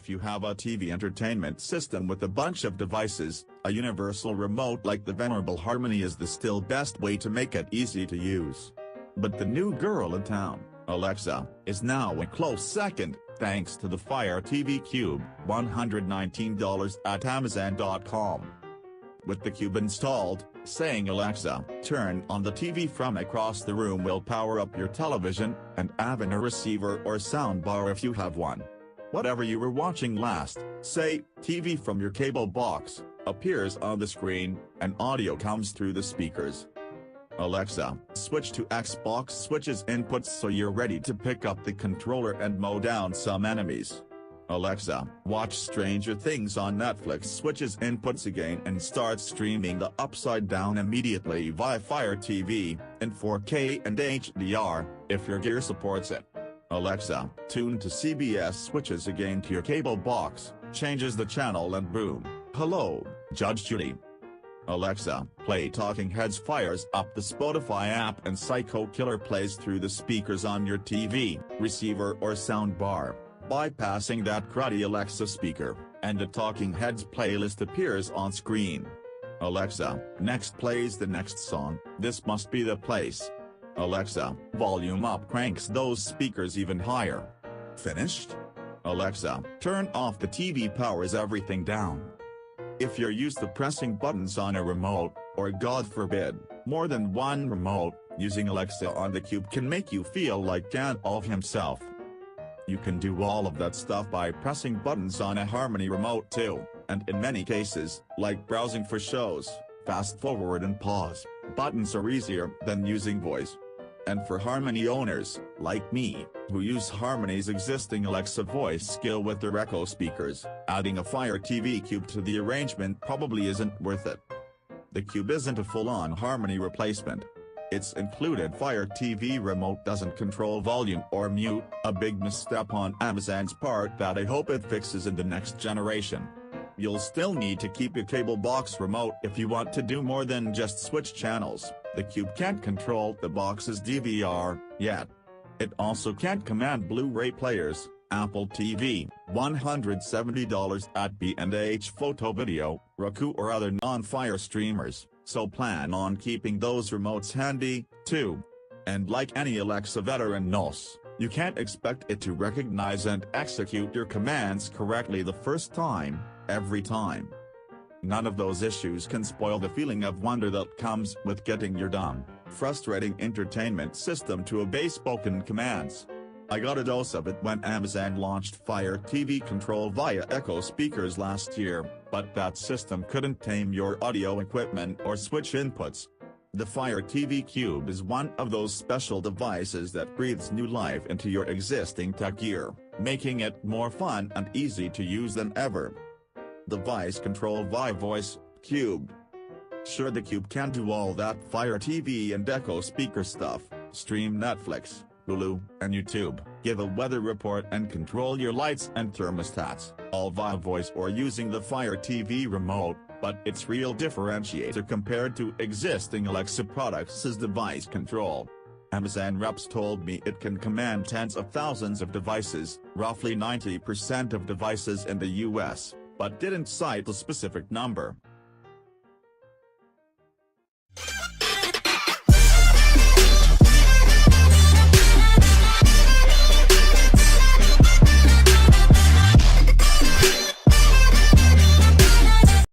if you have a TV entertainment system with a bunch of devices, a universal remote like the venerable Harmony is the still best way to make it easy to use. But the new girl in town, Alexa, is now a close second, thanks to the Fire TV Cube, $119 at Amazon.com. With the Cube installed, saying Alexa, turn on the TV from across the room will power up your television, and having a receiver or soundbar if you have one. Whatever you were watching last, say, TV from your cable box, appears on the screen, and audio comes through the speakers. Alexa, switch to Xbox switches inputs so you're ready to pick up the controller and mow down some enemies. Alexa, watch Stranger Things on Netflix switches inputs again and starts streaming the Upside Down immediately via Fire TV, in 4K and HDR, if your gear supports it. Alexa, tune to CBS switches again to your cable box, changes the channel and boom, hello, Judge Judy. Alexa, play Talking Heads fires up the Spotify app and Psycho Killer plays through the speakers on your TV, receiver or soundbar. Bypassing that cruddy Alexa speaker, and the Talking Heads playlist appears on screen. Alexa, next plays the next song, This Must Be the Place. Alexa, volume up cranks those speakers even higher. Finished? Alexa, turn off the TV powers everything down. If you're used to pressing buttons on a remote, or God forbid, more than one remote, using Alexa on the Cube can make you feel like Gandalf himself. You can do all of that stuff by pressing buttons on a Harmony remote too, and in many cases, like browsing for shows, fast forward and pause, buttons are easier than using voice. And for Harmony owners, like me, who use Harmony's existing Alexa voice skill with their Echo speakers, adding a Fire TV Cube to the arrangement probably isn't worth it. The Cube isn't a full-on Harmony replacement. Its included Fire TV remote doesn't control volume or mute, a big misstep on Amazon's part that I hope it fixes in the next generation. You'll still need to keep your cable box remote if you want to do more than just switch channels. The Cube can't control the box's DVR, yet. It also can't command Blu-ray players, Apple TV, $170 at B&H Photo Video, Roku or other non-Fire streamers. So plan on keeping those remotes handy, too. And like any Alexa veteran knows, you can't expect it to recognize and execute your commands correctly the first time, every time. None of those issues can spoil the feeling of wonder that comes with getting your dumb, frustrating entertainment system to obey spoken commands. I got a dose of it when Amazon launched Fire TV Control via Echo speakers last year, but that system couldn't tame your audio equipment or switch inputs. The Fire TV Cube is one of those special devices that breathes new life into your existing tech gear, making it more fun and easy to use than ever. Device control via voice, Cube. Sure, the Cube can do all that Fire TV and Echo speaker stuff, stream Netflix, Hulu, and YouTube, give a weather report and control your lights and thermostats, all via voice or using the Fire TV remote, but its real differentiator compared to existing Alexa products is device control. Amazon reps told me it can command tens of thousands of devices, roughly 90% of devices in the US, but didn't cite a specific number.